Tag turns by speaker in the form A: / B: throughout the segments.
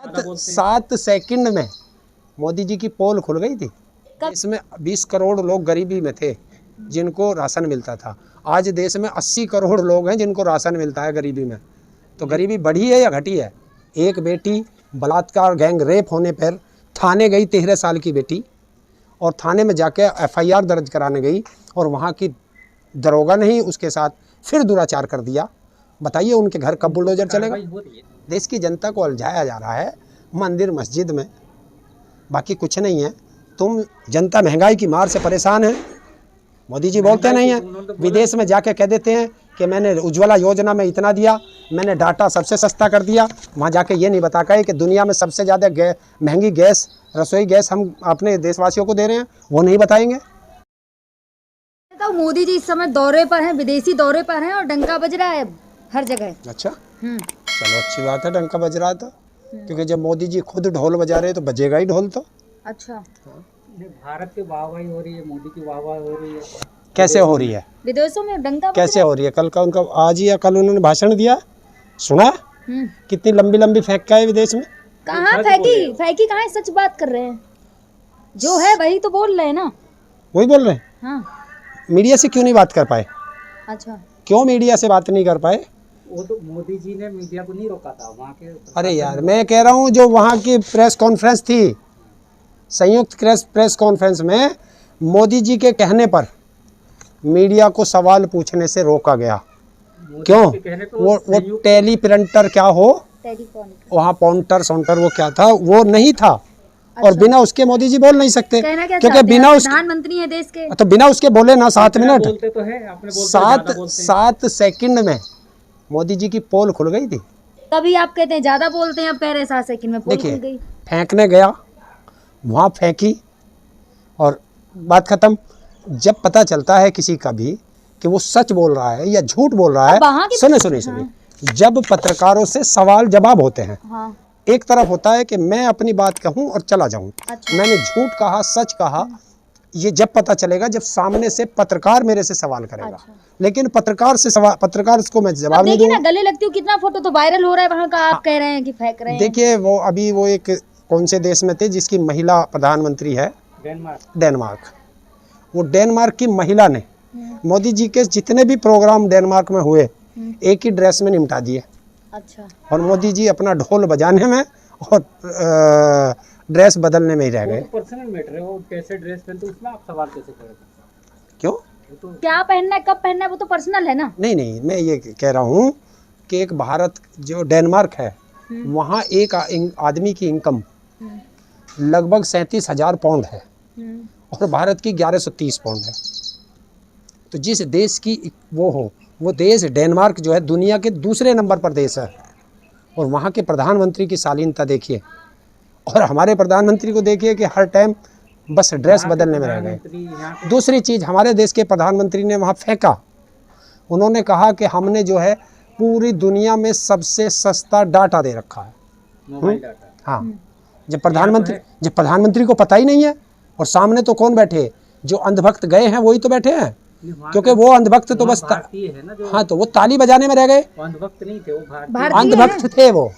A: 7 second में मोदी जी की पोल खुल गई थी। इसमें 20 करोड़ लोग गरीबी में थे जिनको राशन मिलता था। आज देश में 80 करोड़ लोग हैं जिनको राशन मिलता है गरीबी में। तो गरीबी बढ़ी है या घटी है? एक बेटी बलात्कार गैंग रेप होने पर थाने गई, 13 साल की बेटी, और थाने में जाके FIR दर्ज कराने गई और वहाँ की दरोगा ने ही उसके साथ फिर दुराचार कर दिया। बताइए उनके घर कब बुलडोजर चलेगा? देश की जनता को उलझाया जा रहा है मंदिर मस्जिद में, बाकी कुछ नहीं है। तुम जनता महंगाई की मार से परेशान है, मोदी जी बोलते नहीं हैं। विदेश में जाके कह देते हैं कि मैंने उज्ज्वला योजना में इतना दिया, मैंने डाटा सबसे सस्ता कर दिया। वहाँ जाके ये नहीं बता पाए कि दुनिया में सबसे ज़्यादा महंगी गैस, रसोई गैस हम अपने देशवासियों को दे रहे हैं, वो नहीं बताएंगे।
B: तो मोदी जी इस समय दौरे पर हैं, विदेशी दौरे पर हैं और डंका बज रहा है हर जगह।
A: अच्छा, चलो अच्छी बात है डंका बज रहा है तो, क्योंकि जब मोदी जी खुद ढोल बजा रहे हैं तो बजेगा ही ढोल तो।
B: अच्छा,
C: भारत की वाहवाही हो रही है, मोदी की वाहवाही हो रही है।
A: कैसे हो रही है?
B: विदेशों में डंका
A: कैसे हो रही है? कल का उनका, आज ही या कल उन्होंने भाषण दिया, सुना? कितनी लंबी लंबी फेंक का है विदेश में।
B: कहाँ फेंकी कहाँ है? सच बात कर रहे हैं, जो है वही तो बोल रहे हैं ना।
A: वही बोल रहे हैं।
B: हाँ।
A: मीडिया से क्यों नहीं बात कर पाए?
B: अच्छा,
A: क्यों मीडिया से बात नहीं कर पाए?
C: वो तो मोदी जी ने मीडिया को नहीं रोका था वहाँ के।
A: अरे यार, मैं कह रहा हूँ जो वहाँ की प्रेस कॉन्फ्रेंस थी, संयुक्त प्रेस कॉन्फ्रेंस में मोदी जी के कहने पर मीडिया को सवाल पूछने से रोका गया। क्यों? वो टेली प्रिंटर क्या हो, वहाँ पॉन्टर सॉन्टर वो क्या था, वो नहीं था। अच्छा। और बिना उसके मोदी जी बोल नहीं सकते, क्योंकि बिना उसके
B: प्रधानमंत्री है देश के।
A: तो बिना उसके बोले ना 7 मिनट,
C: बोलते तो है, आपने बोलते
A: 7 सेकंड में मोदी जी की पोल खुल गई थी।
B: तभी आप कहते हैं ज्यादा बोलते हैं, अब कह रहे 7 सेकंड में पोल खुल गई।
A: फेंकने गया, वहाँ फेंकी और बात खत्म। जब पता चलता है किसी का भी कि वो सच बोल रहा है या झूठ बोल रहा है, सुनिए, जब पत्रकारों से सवाल जवाब होते हैं,
B: हाँ।
A: एक तरफ होता है कि मैं अपनी बात कहूं और चला जाऊं। अच्छा। मैंने झूठ कहा, सच कहा, ये जब पता चलेगा जब सामने से पत्रकार मेरे से सवाल करेगा। अच्छा। लेकिन पत्रकार को मैं जवाब नहीं दूंगा।
B: गले लगती हूँ, कितना फोटो तो वायरल हो रहा है वहाँ का, आप कह रहे हैं कि फेंक रहे हैं।
A: देखिए वो अभी वो एक कौन से देश में थे जिसकी महिला प्रधानमंत्री है, डेनमार्क। वो डेनमार्क की महिला ने मोदी जी के जितने भी प्रोग्राम डेनमार्क में हुए एक ही ड्रेस में निपटा दिए। अच्छा। और मोदी जी अपना ढोल बजाने में और ड्रेस बदलने में ही रह गए।
C: पर्सनल मैटर है, वो कैसे ड्रेस पहनते उसमें आप सवाल कैसे करेंगे?
A: क्यों?
C: तो
B: क्या पहनना है, कब पहनना है, वो तो पर्सनल है ना।
A: नहीं, मैं ये कह रहा हूँ कि एक भारत जो डेनमार्क है, वहाँ एक आदमी की इनकम लगभग 37,000 पाउंड है और भारत की 1130 पाउंड है। तो जिस देश की वो देश डेनमार्क जो है दुनिया के दूसरे नंबर पर देश है, और वहाँ के प्रधानमंत्री की शालीनता देखिए और हमारे प्रधानमंत्री को देखिए कि हर टाइम बस ड्रेस बदलने में रह गए। दूसरी चीज़, हमारे देश के प्रधानमंत्री ने वहाँ फेंका, उन्होंने कहा कि हमने जो है पूरी दुनिया में सबसे सस्ता डाटा दे रखा है, मोबाइल डाटा। हाँ, जब प्रधानमंत्री को पता ही नहीं है, और सामने तो कौन बैठे, जो अंधभक्त गए हैं वही तो बैठे हैं, क्योंकि वो अंधभक्त तो बस
C: है ना,
A: हाँ, तो वो ताली बजाने में रह गए।
C: अंधभक्त नहीं थे, वो
A: अंधभक्त थे, वो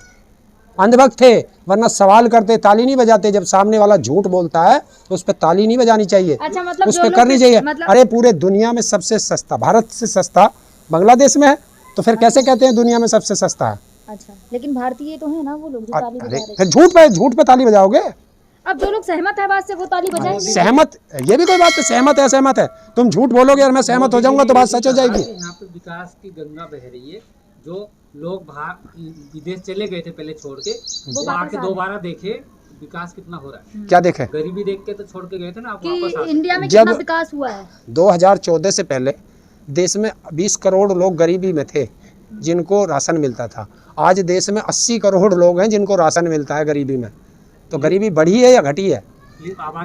A: अंधभक्त थे, वरना सवाल करते, ताली नहीं बजाते। जब सामने वाला झूठ बोलता है तो उस पर ताली नहीं बजानी चाहिए।
B: अच्छा, मतलब
A: उस पर करनी चाहिए। अरे पूरे दुनिया में सबसे सस्ता, भारत से सस्ता बांग्लादेश में है, तो फिर कैसे कहते हैं दुनिया में सबसे सस्ता है?
B: अच्छा, लेकिन भारतीय तो है ना वो लोग जो ताली बजा रहे हैं।
A: फिर झूठ पे ताली बजाओगे?
B: अब जो लोग सहमत है बात से वो ताली बजाएंगे।
A: सहमत, ये भी कोई बात है? सहमत है, सहमत है। तुम झूठ बोलोगे और मैं सहमत हो जाऊंगा तो बात सच हो जाएगी।
C: यहाँ पे विकास की गंगा बह रही है, जो लोग विदेश चले गए थे पहले छोड़ के, वो आके दोबारा देखे विकास कितना हो रहा है।
A: क्या देखे?
C: गरीबी देख के तो छोड़ के गए थे ना,
B: कि इंडिया में कितना विकास हुआ है।
A: 2014 से पहले देश में 20 करोड़ लोग गरीबी में थे जिनको राशन मिलता था। आज देश में 80 करोड़ लोग हैं जिनको राशन मिलता है गरीबी में। तो गरीबी बढ़ी है या घटी है?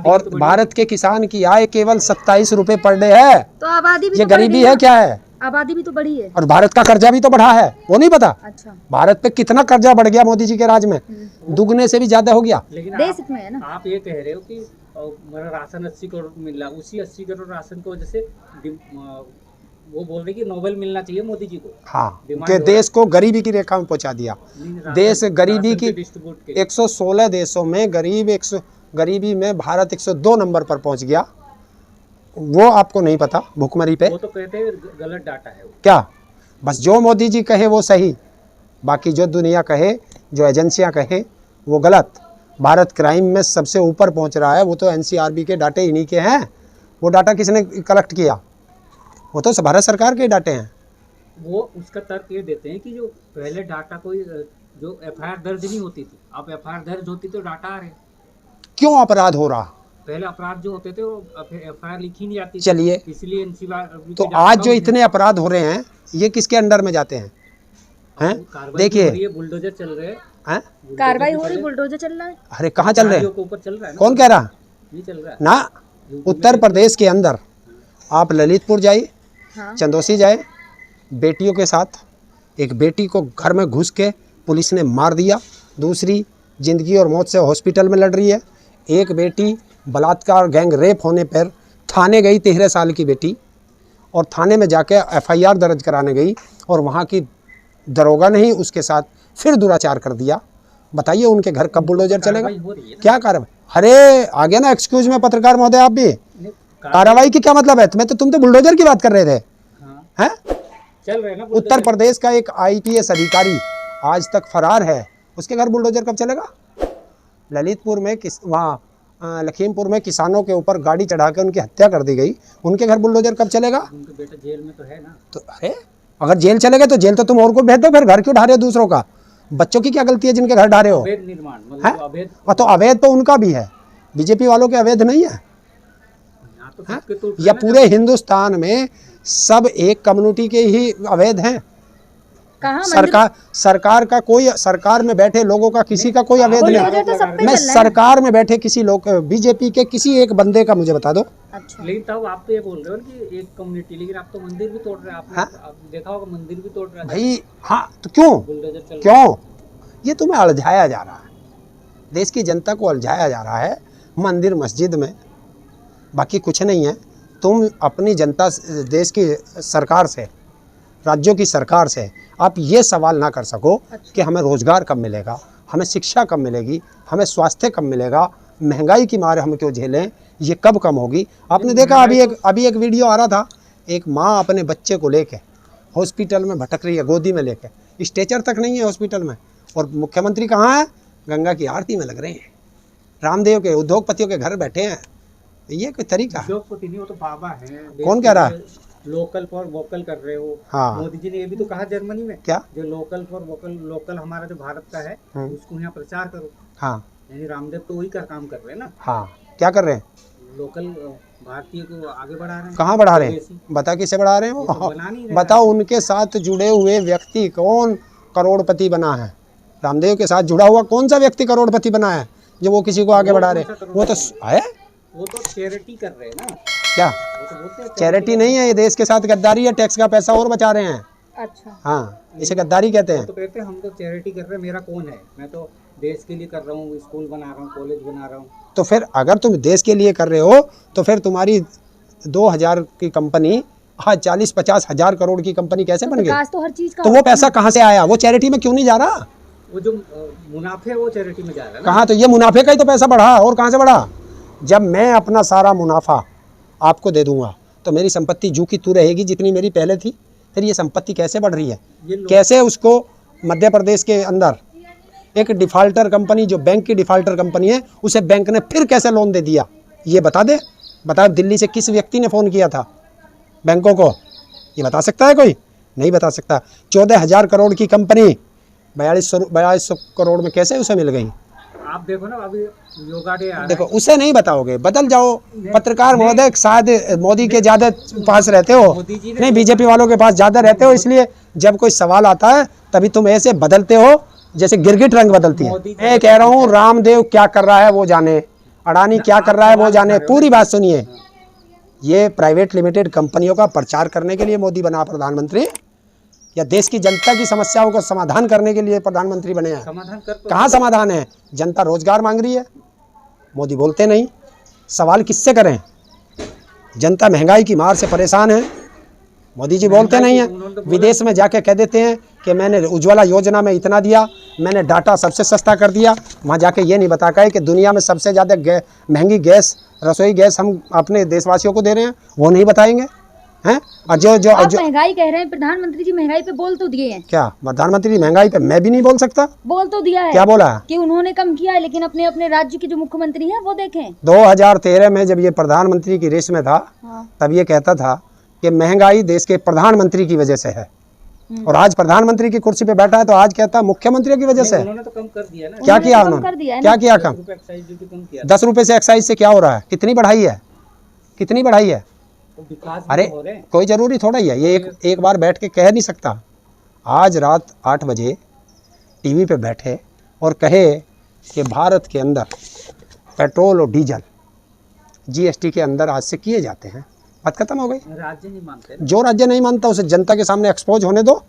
A: और भारत के किसान की आय केवल 27 रुपए पर डे है।
B: तो आबादी भी
A: ये गरीबी है क्या है?
B: आबादी भी तो बढ़ी है।
A: और भारत का कर्जा भी तो बढ़ा है, वो नहीं पता?
B: अच्छा।
A: भारत पे कितना कर्जा बढ़ गया मोदी जी के राज में, दुगने से भी ज्यादा हो गया।
C: लेकिन
B: देश में है ना।
C: आप ये कह रहे हो कि मेरा राशन 80 करोड़ मिल रहा, उसी 80 करोड़ राशन की वजह से वो बोल रहे कि नोबेल मिलना चाहिए मोदी जी को।
A: हाँ,
C: डिमांड
A: कि
C: हो रहा
A: देश को गरीबी की रेखा में पहुंचा दिया। देश गरीबी की
C: डिस्ट्रीब्यूट के
A: 116 देशों में गरीबी में भारत 102 नंबर पर पहुंच गया। वो आपको नहीं पता भुखमरी पे।
C: वो तो कहते हैं गलत डाटा है वो।
A: क्या बस जो मोदी जी कहे वो सही, बाकी जो दुनिया कहे, जो एजेंसियां कहे वो गलत। भारत क्राइम में सबसे ऊपर पहुंच रहा है, वो तो एनसीआरबी के डाटे इन्हीं के हैं। वो डाटा किसने कलेक्ट किया? वो तो भारत सरकार के डाटे हैं।
C: वो उसका तर्क ये देते हैं कि जो पहले डाटा कोई जो एफआईआर दर्ज नहीं होती थी, अब एफआईआर दर्ज होती तो डाटा आ रहे।
A: क्यों अपराध हो रहा?
C: पहले अपराध जो होते थे वो एफआईआर लिखी नहीं जाती थी।
A: चलिए,
C: इसलिए एनसीआरबी
A: तो आज जो इतने अपराध हो रहे हैं ये किसके अंडर में जाते हैं? हैं? देखिए,
C: बुलडोजर चल रहे हैं।
A: हैं?
B: कार्रवाई हो रही, बुलडोजर चल रहा है।
A: अरे कहाँ चल रहे हैं?
C: के ऊपर चल रहा है ना।
A: कौन कह रहा?
C: ये चल रहा है
A: ना, उत्तर प्रदेश के अंदर आप ललितपुर जाइए,
B: हाँ।
A: चंदौसी जाए, बेटियों के साथ एक बेटी को घर में घुस के पुलिस ने मार दिया, दूसरी जिंदगी और मौत से हॉस्पिटल में लड़ रही है। एक बेटी बलात्कार गैंग रेप होने पर थाने गई, 13 साल की बेटी, और थाने में जाके एफआईआर दर्ज कराने गई और वहाँ की दरोगा ने ही उसके साथ फिर दुराचार कर दिया। बताइए उनके घर कब बुलडोजर चलेगा? क्या कार्रवाई? अरे आ गया ना एक्सक्यूज में पत्रकार महोदय, आप भी कार्रवाई की क्या मतलब है? तुम तो बुलडोजर की बात कर रहे थे। हैं?
C: चल रहे ना।
A: उत्तर प्रदेश का एक आईपीएस अधिकारी आज तक फरार है, उसके घर बुलडोजर कब चलेगा? ललितपुर में वहाँ लखीमपुर में किसानों के ऊपर गाड़ी चढ़ा के उनकी हत्या कर दी गई, उनके घर बुलडोजर कब चलेगा?
C: उनका बेटा जेल में तो है ना।
A: तो अरे अगर जेल चलेगा तो जेल तो तुम और को भेज दो, फिर घर क्यों ढा रहे हो दूसरों का? बच्चों की क्या गलती है जिनके घर ढा रहे हो?
C: अवैध निर्माण मतलब अवैध।
A: तो अवैध तो उनका भी है, बीजेपी वालों के अवैध नहीं है।
C: यहाँ तो सबके तो
A: या पूरे हिंदुस्तान में सब एक कम्युनिटी के ही अवैध हैं।
B: कहाँ
A: सरकार का कोई, सरकार में बैठे लोगों का किसी का कोई अवैध नहीं।
B: तो सब पे
A: मैं
B: चल रहा है।
A: सरकार में बैठे किसी लोग, बीजेपी के किसी एक बंदे का मुझे बता दो।
B: अच्छा,
C: लेकिन तब आप तो ये बोल रहे हो कि एक कम्युनिटी, लेकिन आप तो मंदिर भी तोड़ रहे हैं। आपने आप देखा होगा मंदिर भी तोड़ रहा है
A: भाई। हाँ तो क्यों?
C: बुलडोजर चल
A: क्यों? ये तुम्हें उलझाया जा रहा है, देश की जनता को उलझाया जा रहा है मंदिर मस्जिद में, बाकी कुछ नहीं है। तुम अपनी जनता, देश की सरकार से, राज्यों की सरकार से आप ये सवाल ना कर सको कि हमें रोज़गार कब मिलेगा, हमें शिक्षा कब मिलेगी, हमें स्वास्थ्य कब मिलेगा, महंगाई की मार हम क्यों झेलें, ये कब कम होगी। आपने देखा अभी एक वीडियो आ रहा था, एक माँ अपने बच्चे को लेके हॉस्पिटल में भटक रही है, गोदी में लेके, स्ट्रेचर तक नहीं है हॉस्पिटल में, और मुख्यमंत्री कहाँ है? गंगा की आरती में लग रहे हैं, रामदेव के उद्योगपतियों के घर बैठे हैं। ये कोई तरीका है?
C: उद्योगपति नहीं, वो तो बाबा है।
A: कौन कह रहा है?
C: लोकल फॉर वोकल कर रहे हो।
A: हाँ।
C: मोदी जी ने ये भी तो कहा जर्मनी में,
A: क्या?
C: जो लोकल फॉर वोकल, लोकल हमारा जो भारत का है उसको यहाँ प्रचार करो।
A: हाँ,
C: यानी रामदेव तो वही का काम कर रहे हैं ना।
A: हाँ, क्या कर रहे हैं?
C: लोकल भारतीय को आगे बढ़ा रहे हैं।
A: कहाँ बढ़ा रहे हैं? बता किसे बढ़ा रहे हैं?
C: तो बना नहीं रहे।
A: बताओ उनके साथ जुड़े हुए व्यक्ति कौन करोड़पति बना है? रामदेव के साथ जुड़ा हुआ कौन सा व्यक्ति करोड़पति बना है जो वो किसी को आगे बढ़ा रहे? वो तो है,
C: वो तो चैरिटी कर रहे हैं ना।
A: क्या
C: वो तो बोलते हैं
A: चैरिटी नहीं है, ये देश के साथ गद्दारी है, टैक्स का पैसा और बचा रहे हैं।
B: अच्छा,
A: हाँ, इसे गद्दारी कहते
C: वो
A: हैं।
C: तो कहते हैं हम तो चैरिटी कर रहे हैं, मेरा कौन है, मैं तो देश के लिए कर रहा हूँ, स्कूल बना रहा हूँ, कॉलेज बना रहा हूँ।
A: तो फिर अगर तुम देश के लिए कर रहे हो तो फिर तुम्हारी 2000 की कंपनी आज 40-50 हजार करोड़ की कंपनी कैसे बन गई?
B: विकास तो हर चीज का
A: तो वो पैसा कहाँ से आया? वो चैरिटी में क्यों नहीं जा रहा?
C: वो जो मुनाफे वो चैरिटी में जा रहा है ना।
A: कहाँ? तो ये मुनाफे का ही तो पैसा बढ़ा, और कहाँ से बढ़ा? जब मैं अपना सारा मुनाफा आपको दे दूंगा तो मेरी संपत्ति जू की तू रहेगी जितनी मेरी पहले थी। फिर ये संपत्ति कैसे बढ़ रही है? कैसे उसको मध्य प्रदेश के अंदर एक डिफ़ाल्टर कंपनी, जो बैंक की डिफ़ाल्टर कंपनी है, उसे बैंक ने फिर कैसे लोन दे दिया? ये बता दे। बताओ दिल्ली से किस व्यक्ति ने फ़ोन किया था बैंकों को? ये बता सकता है कोई? नहीं बता सकता। 14,000 करोड़ की कंपनी 4200 करोड़ में कैसे उसे मिल गई?
C: आप देखो ना, अभी योगा डे आ रहा है।
A: देखो, उसे नहीं बताओगे, बदल जाओ। पत्रकार महोदय शायद मोदी के ज़्यादा पास रहते हो, नहीं बीजेपी वालों के पास ज़्यादा रहते हो, इसलिए जब कोई सवाल आता है तभी तुम ऐसे बदलते हो जैसे गिरगिट रंग बदलती है। मैं कह रहा हूँ रामदेव क्या कर रहा है वो जाने, अडानी क्या कर रहा है वो जाने। पूरी बात सुनिए। ये प्राइवेट लिमिटेड कंपनियों का प्रचार करने के लिए मोदी बना प्रधानमंत्री, या देश की जनता की समस्याओं का समाधान करने के लिए प्रधानमंत्री बने हैं?
C: समाधान कर तो
A: कहाँ समाधान है? जनता रोजगार मांग रही है, मोदी बोलते नहीं। सवाल किससे करें? जनता महंगाई की मार से परेशान है, मोदी जी बोलते नहीं हैं, विदेश में जाके कह देते हैं कि मैंने उज्ज्वला योजना में इतना दिया, मैंने डाटा सबसे सस्ता कर दिया। वहाँ जाके ये नहीं बता पाए कि दुनिया में सबसे ज़्यादा महंगी गैस, रसोई गैस हम अपने देशवासियों को दे रहे हैं, वो नहीं बताएंगे हैं। और जो
B: महंगाई कह रहे हैं, प्रधानमंत्री जी महंगाई पे बोल तो दिए हैं।
A: क्या प्रधानमंत्री महंगाई पे मैं भी नहीं बोल सकता?
B: बोल तो दिया है।
A: क्या बोला है?
B: कि उन्होंने कम किया है, लेकिन अपने अपने राज्य के जो मुख्यमंत्री हैं वो देखें।
A: 2013 में जब ये प्रधानमंत्री की रेस में था,
B: हाँ।
A: तब ये कहता था कि महंगाई देश के प्रधानमंत्री की वजह से है, और आज प्रधानमंत्री की कुर्सी पे बैठा है तो आज कहता है मुख्यमंत्री की वजह से है।
C: उन्होंने तो कम कर दिया ना।
A: क्या किया
B: कम कर
A: उन्होंने?
B: दिया है
A: क्या
B: ना।
A: किया कम?
C: एक्साइज ड्यूटी कम किया।
A: 10 रुपए से एक्साइज से क्या हो रहा है? कितनी बढ़ाई है? कितनी बढ़ाई है?
C: तो विकास भी
A: अरे
C: तो हो रहे हैं।
A: कोई जरूरी थोड़ा ही है, ये एक बार बैठ के कह नहीं सकता। आज रात 8 बजे टीवी पे बैठे और कहे कि भारत के अंदर पेट्रोल और डीजल जीएसटी के अंदर आज से किए जाते हैं, बात खत्म हो गई।
C: राज्य नहीं मानते ना।
A: जो राज्य नहीं मानता उसे जनता के सामने एक्सपोज होने दो,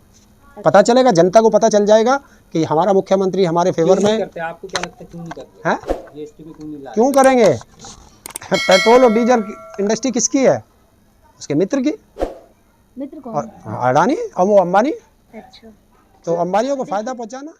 A: पता चलेगा, जनता को पता चल जाएगा कि हमारा मुख्यमंत्री हमारे फेवर
C: क्यों नहीं
A: में
C: करते? आपको क्या लगता है क्यों नहीं करते?
A: है।
C: जीएसटी पे क्यों नहीं ला?
A: क्यों करेंगे? पेट्रोल और डीजल की इंडस्ट्री किसकी है? उसके मित्र की,
B: मित्र कौन
A: और अडानी और वो अंबानी।
B: है? अच्छा।
A: तो अंबानियों को फायदा पहुंचाना।